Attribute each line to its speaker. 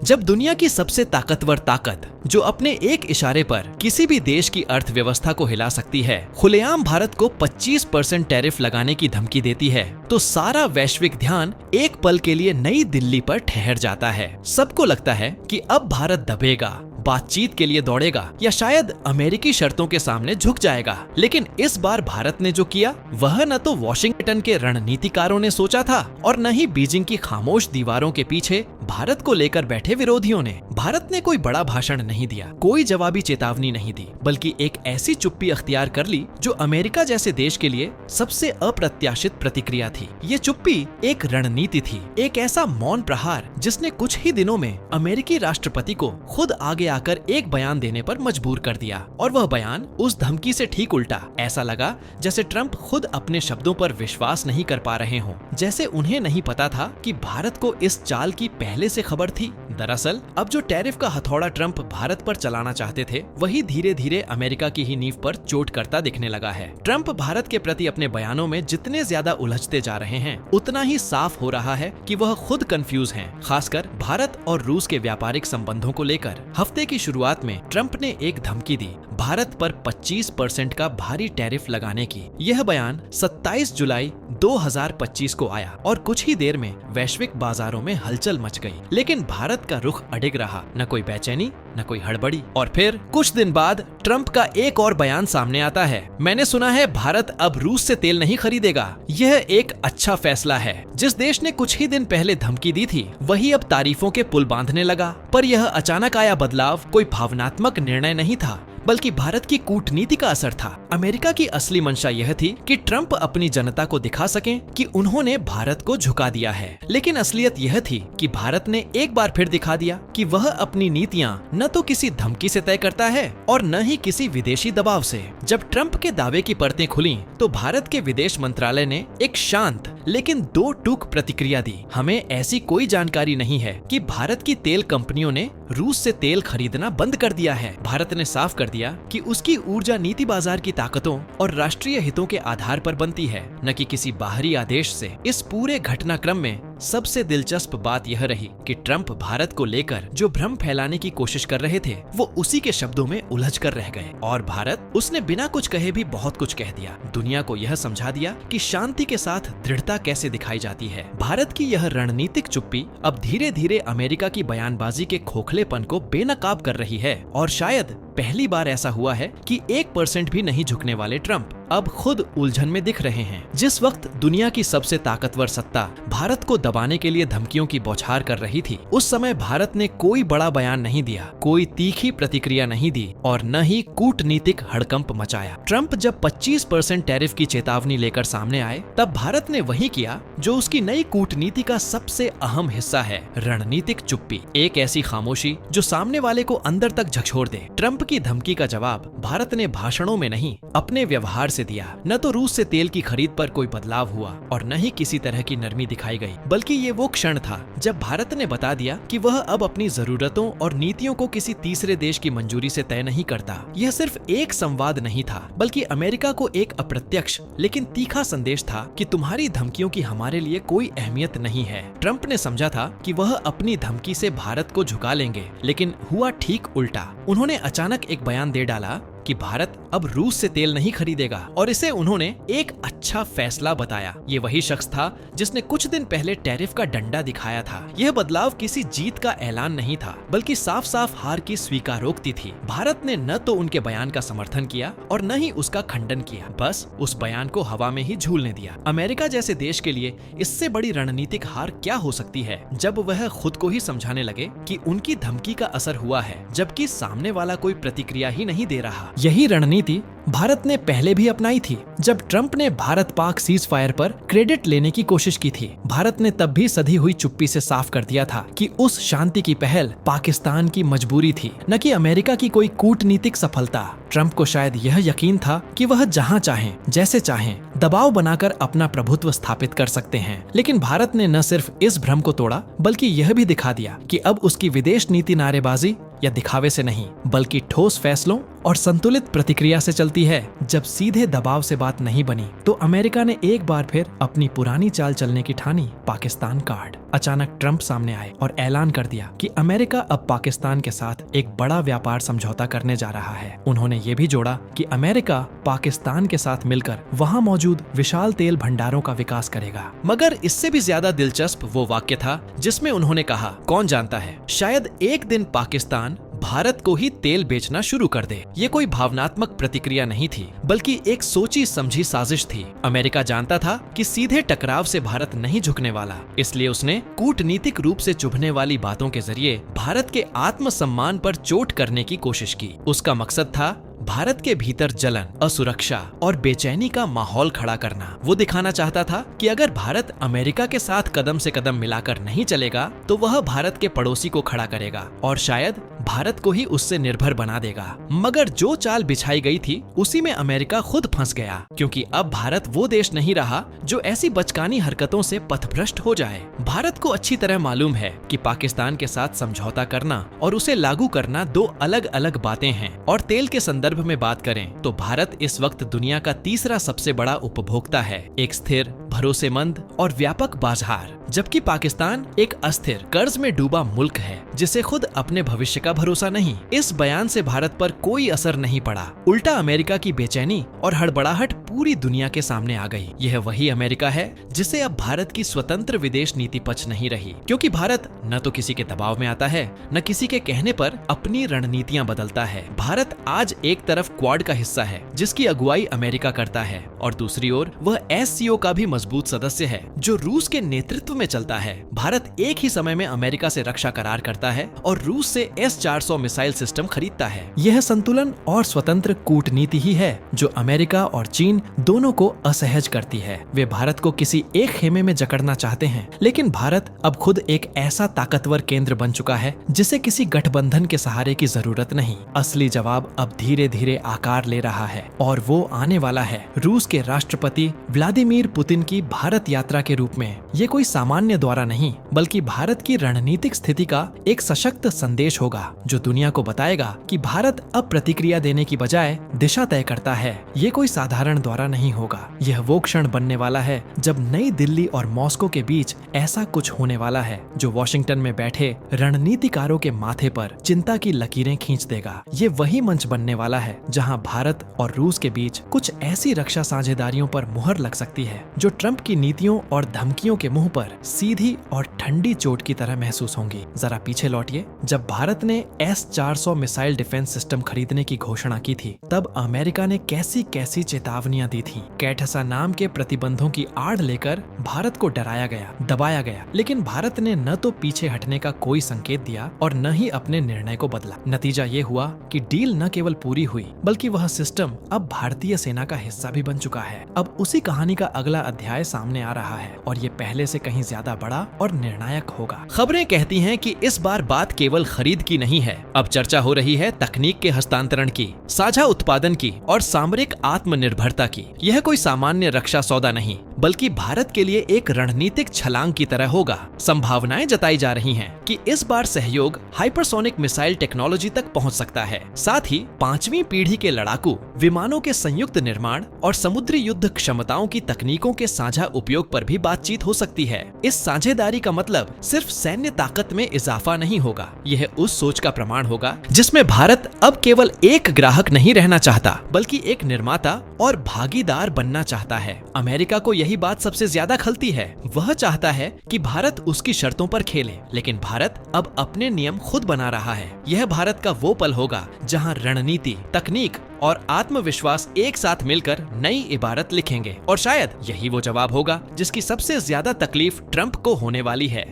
Speaker 1: जब दुनिया की सबसे ताकतवर ताकत जो अपने एक इशारे पर किसी भी देश की अर्थव्यवस्था को हिला सकती है, खुलेआम भारत को 25% टैरिफ लगाने की धमकी देती है, तो सारा वैश्विक ध्यान एक पल के लिए नई दिल्ली पर ठहर जाता है। सबको लगता है कि अब भारत दबेगा, बातचीत के लिए दौड़ेगा या शायद अमेरिकी शर्तों के सामने झुक जाएगा। लेकिन इस बार भारत ने जो किया वह न तो वॉशिंगटन के रणनीतिकारों ने सोचा था और न ही बीजिंग की खामोश दीवारों के पीछे भारत को लेकर बैठे विरोधियों ने। भारत ने कोई बड़ा भाषण नहीं दिया, कोई जवाबी चेतावनी नहीं दी, बल्कि एक ऐसी चुप्पी अख्तियार कर ली जो अमेरिका जैसे देश के लिए सबसे अप्रत्याशित प्रतिक्रिया थी। ये चुप्पी एक रणनीति थी, एक ऐसा मौन प्रहार जिसने कुछ ही दिनों में अमेरिकी राष्ट्रपति को खुद आगे आकर एक बयान देने पर मजबूर कर दिया। और वह बयान उस धमकी से ठीक उल्टा। ऐसा लगा जैसे ट्रंप खुद अपने शब्दों पर विश्वास नहीं कर पा रहे हों, जैसे उन्हें नहीं पता था कि भारत को इस चाल की पहले से खबर थी। दरअसल अब जो टैरिफ का हथौड़ा ट्रंप भारत पर चलाना चाहते थे, वही धीरे धीरे अमेरिका की ही नींव पर चोट करता दिखने लगा है। ट्रंप भारत के प्रति अपने बयानों में जितने ज्यादा उलझते जा रहे हैं, उतना ही साफ हो रहा है कि वह खुद कंफ्यूज हैं, खासकर भारत और रूस के व्यापारिक संबंधों को लेकर। हफ्ते की शुरुआत में ट्रंप ने एक धमकी दी, भारत पर 25% का भारी टैरिफ लगाने की। यह बयान 27 जुलाई 2025 को आया और कुछ ही देर में वैश्विक बाजारों में हलचल मच गई। लेकिन भारत का रुख अडिग रहा, न कोई बेचैनी न कोई हड़बड़ी। और फिर कुछ दिन बाद ट्रंप का एक और बयान सामने आता है, मैंने सुना है भारत अब रूस से तेल नहीं खरीदेगा। यह एक अच्छा फैसला है। जिस देश ने कुछ ही दिन पहले धमकी दी थी, वही अब तारीफों के पुल बांधने लगा। पर यह अचानक आया बदलाव कोई भावनात्मक निर्णय नहीं था, बल्कि भारत की कूटनीति का असर था। अमेरिका की असली मंशा यह थी कि ट्रंप अपनी जनता को दिखा सकें कि उन्होंने भारत को झुका दिया है। लेकिन असलियत यह थी कि भारत ने एक बार फिर दिखा दिया कि वह अपनी नीतियां न तो किसी धमकी से तय करता है और न ही किसी विदेशी दबाव से। जब ट्रंप के दावे की परतें खुलीं, तो भारत के विदेश मंत्रालय ने एक शांत लेकिन दो टूक प्रतिक्रिया दी। हमें ऐसी कोई जानकारी नहीं है कि भारत की तेल कंपनियों ने रूस से तेल खरीदना बंद कर दिया है। भारत ने साफ कर दिया कि उसकी ऊर्जा नीति बाजार की ताकतों और राष्ट्रीय हितों के आधार पर बनती है, न कि किसी बाहरी आदेश से। इस पूरे घटनाक्रम में सबसे दिलचस्प बात यह रही कि ट्रंप भारत को लेकर जो भ्रम फैलाने की कोशिश कर रहे थे, वो उसी के शब्दों में उलझ कर रह गए। और भारत, उसने बिना कुछ कहे भी बहुत कुछ कह दिया। दुनिया को यह समझा दिया कि शांति के साथ दृढ़ता कैसे दिखाई जाती है। भारत की यह रणनीतिक चुप्पी अब धीरे धीरे अमेरिका की बयानबाजी के खोखलेपन को बेनकाब कर रही है। और शायद पहली बार ऐसा हुआ है कि 1% भी नहीं झुकने वाले ट्रंप अब खुद उलझन में दिख रहे हैं। जिस वक्त दुनिया की सबसे ताकतवर सत्ता भारत को दबाने के लिए धमकियों की बौछार कर रही थी, उस समय भारत ने कोई बड़ा बयान नहीं दिया, कोई तीखी प्रतिक्रिया नहीं दी और न ही कूटनीतिक हड़कंप मचाया। ट्रंप जब 25% टैरिफ की चेतावनी लेकर सामने आए, तब भारत ने वही किया जो उसकी नई कूटनीति का सबसे अहम हिस्सा है, रणनीतिक चुप्पी। एक ऐसी खामोशी जो सामने वाले को अंदर तक झकझोर दे। ट्रंप की धमकी का जवाब भारत ने भाषणों में नहीं, अपने व्यवहार से दिया। न तो रूस से तेल की खरीद पर कोई बदलाव हुआ और न ही किसी तरह की नरमी दिखाई गई, बल्कि ये वो क्षण था जब भारत ने बता दिया कि वह अब अपनी जरूरतों और नीतियों को किसी तीसरे देश की मंजूरी से तय नहीं करता। यह सिर्फ एक संवाद नहीं था, बल्कि अमेरिका को एक अप्रत्यक्ष लेकिन तीखा संदेश था कि तुम्हारी धमकियों की हमारे लिए कोई अहमियत नहीं है। ट्रंप ने समझा था कि वह अपनी धमकी से भारत को झुका लेंगे, लेकिन हुआ ठीक उल्टा। उन्होंने अचानक एक बयान दे डाला कि भारत अब रूस से तेल नहीं खरीदेगा, और इसे उन्होंने एक अच्छा फैसला बताया। ये वही शख्स था जिसने कुछ दिन पहले टैरिफ का डंडा दिखाया था। यह बदलाव किसी जीत का ऐलान नहीं था, बल्कि साफ साफ हार की स्वीकारोक्ति थी। भारत ने न तो उनके बयान का समर्थन किया और न ही उसका खंडन किया, बस उस बयान को हवा में ही झूलने दिया। अमेरिका जैसे देश के लिए इससे बड़ी रणनीतिक हार क्या हो सकती है, जब वह खुद को ही समझाने लगे कि उनकी धमकी का असर हुआ है, जबकि सामने वाला कोई प्रतिक्रिया ही नहीं दे रहा। यही रणनीति भारत ने पहले भी अपनाई थी, जब ट्रंप ने भारत पाक सीज फायर पर क्रेडिट लेने की कोशिश की थी। भारत ने तब भी सधी हुई चुप्पी से साफ कर दिया था कि उस शांति की पहल पाकिस्तान की मजबूरी थी, न कि अमेरिका की कोई कूटनीतिक सफलता। ट्रंप को शायद यह यकीन था कि वह जहां चाहें, जैसे चाहें, दबाव बनाकर अपना प्रभुत्व स्थापित कर सकते हैं। लेकिन भारत ने न सिर्फ इस भ्रम को तोड़ा, बल्कि यह भी दिखा दिया कि अब उसकी विदेश नीति नारेबाजी या दिखावे से नहीं, बल्कि ठोस फैसलों और संतुलित प्रतिक्रिया से चलती है। जब सीधे दबाव से बात नहीं बनी तो अमेरिका ने एक बार फिर अपनी पुरानी चाल चलने की ठानी, पाकिस्तान कार्ड। अचानक ट्रंप सामने आए और ऐलान कर दिया कि अमेरिका अब पाकिस्तान के साथ एक बड़ा व्यापार समझौता करने जा रहा है। उन्होंने ये भी जोड़ा कि अमेरिका पाकिस्तान के साथ मिलकर वहाँ मौजूद विशाल तेल भंडारों का विकास करेगा। मगर इससे भी ज्यादा दिलचस्प वो वाक्य था जिसमें उन्होंने कहा, कौन जानता है, शायद एक दिन पाकिस्तान भारत को ही तेल बेचना शुरू कर दे। ये कोई भावनात्मक प्रतिक्रिया नहीं थी, बल्कि एक सोची समझी साजिश थी। अमेरिका जानता था कि सीधे टकराव से भारत नहीं झुकने वाला, इसलिए उसने कूटनीतिक रूप से चुभने वाली बातों के जरिए भारत के आत्मसम्मान पर चोट करने की कोशिश की। उसका मकसद था भारत के भीतर जलन, असुरक्षा और बेचैनी का माहौल खड़ा करना। वो दिखाना चाहता था कि अगर भारत अमेरिका के साथ कदम से कदम मिलाकर नहीं चलेगा तो वह भारत के पड़ोसी को खड़ा करेगा और शायद भारत को ही उससे निर्भर बना देगा। मगर जो चाल बिछाई गई थी उसी में अमेरिका खुद फंस गया, क्योंकि अब भारत वो देश नहीं रहा जो ऐसी बचकानी हरकतों से पथभ्रष्ट हो जाए। भारत को अच्छी तरह मालूम है कि पाकिस्तान के साथ समझौता करना और उसे लागू करना दो अलग अलग बातें हैं। और तेल के संदर्भ में बात करें तो भारत इस वक्त दुनिया का तीसरा सबसे बड़ा उपभोक्ता है, एक स्थिर, भरोसेमंद और व्यापक बाजार, जबकि पाकिस्तान एक अस्थिर, कर्ज में डूबा मुल्क है जिसे खुद अपने भविष्य का भरोसा नहीं। इस बयान से भारत पर कोई असर नहीं पड़ा, उल्टा अमेरिका की बेचैनी और हड़बड़ाहट पूरी दुनिया के सामने आ गई। यह वही अमेरिका है जिसे अब भारत की स्वतंत्र विदेश नीति पच नहीं रही, क्योंकि भारत न तो किसी के दबाव में आता है, न किसी के कहने पर अपनी रणनीतियां बदलता है। भारत आज एक तरफ क्वाड का हिस्सा है जिसकी अगुवाई अमेरिका करता है, और दूसरी ओर वह SCO का भी मजबूत सदस्य है जो रूस के नेतृत्व में चलता है। भारत एक ही समय में अमेरिका से रक्षा करार करता है और रूस से S-400 मिसाइल सिस्टम खरीदता है। यह संतुलन और स्वतंत्र कूटनीति ही है जो अमेरिका और चीन दोनों को असहज करती है। वे भारत को किसी एक खेमे में जकड़ना चाहते हैं, लेकिन भारत अब खुद एक ऐसा ताकतवर केंद्र बन चुका है जिसे किसी गठबंधन के सहारे की जरूरत नहीं। असली जवाब अब धीरे धीरे आकार ले रहा है और वो आने वाला है रूस के राष्ट्रपति व्लादिमीर पुतिन की भारत यात्रा के रूप में। ये कोई सामान्य दौरा नहीं, बल्कि भारत की रणनीतिक स्थिति का एक सशक्त संदेश होगा जो दुनिया को बताएगा कि भारत अब प्रतिक्रिया देने की बजाय दिशा तय करता है। ये कोई साधारण दौरा नहीं होगा, यह वो क्षण बनने वाला है जब नई दिल्ली और मॉस्को के बीच ऐसा कुछ होने वाला है जो वॉशिंगटन में बैठे रणनीतिकारों के माथे पर चिंता की लकीरें खींच देगा। ये वही मंच बनने वाला है जहां भारत और रूस के बीच कुछ ऐसी रक्षा साझेदारियों पर मुहर लग सकती है जो ट्रंप की नीतियों और धमकियों के मुंह पर सीधी और ठंडी चोट की तरह महसूस होंगी। जरा पीछे लौटिए, जब भारत ने S-400 मिसाइल डिफेंस सिस्टम खरीदने की घोषणा की थी तब अमेरिका ने कैसी कैसी चेतावनियां दी थी। कैटसा नाम के प्रतिबंधों की आड़ लेकर भारत को डराया गया, दबाया गया, लेकिन भारत ने न तो पीछे हटने का कोई संकेत दिया और न ही अपने निर्णय को बदला। नतीजा ये हुआ कि डील न केवल पूरी हुई बल्कि वह सिस्टम अब भारतीय सेना का हिस्सा भी बन चुका है। अब उसी कहानी का अगला अध्याय सामने आ रहा है और ये पहले से कहीं ज्यादा बड़ा और निर्णायक होगा। खबरें कहती हैं कि इस बार बात केवल खरीद की नहीं है, अब चर्चा हो रही है तकनीक के हस्तांतरण की, साझा उत्पादन की और सामरिक आत्मनिर्भरता की। यह कोई सामान्य रक्षा सौदा नहीं, बल्कि भारत के लिए एक रणनीतिक छलांग की तरह होगा। संभावनाएं जताई जा रही हैं कि इस बार सहयोग हाइपरसोनिक मिसाइल टेक्नोलॉजी तक पहुंच सकता है। साथ ही 5वीं पीढ़ी के लड़ाकू विमानों के संयुक्त निर्माण और समुद्री युद्ध क्षमताओं की तकनीकों के साझा उपयोग पर भी बातचीत हो सकती है। इस साझेदारी का मतलब सिर्फ सैन्य ताकत में इजाफा नहीं होगा, यह उस सोच का प्रमाण होगा जिसमें भारत अब केवल एक ग्राहक नहीं रहना चाहता बल्कि एक निर्माता और भागीदार बनना चाहता है। अमेरिका को यही बात सबसे ज्यादा खलती है। वह चाहता है कि भारत उसकी शर्तों पर खेले, लेकिन भारत अब अपने नियम खुद बना रहा है। यह भारत का वो पल होगा जहां रणनीति, तकनीक और आत्मविश्वास एक साथ मिलकर नई इबारत लिखेंगे, और शायद यही वो जवाब होगा जिसकी सबसे ज्यादा तकलीफ ट्रंप को होने वाली है।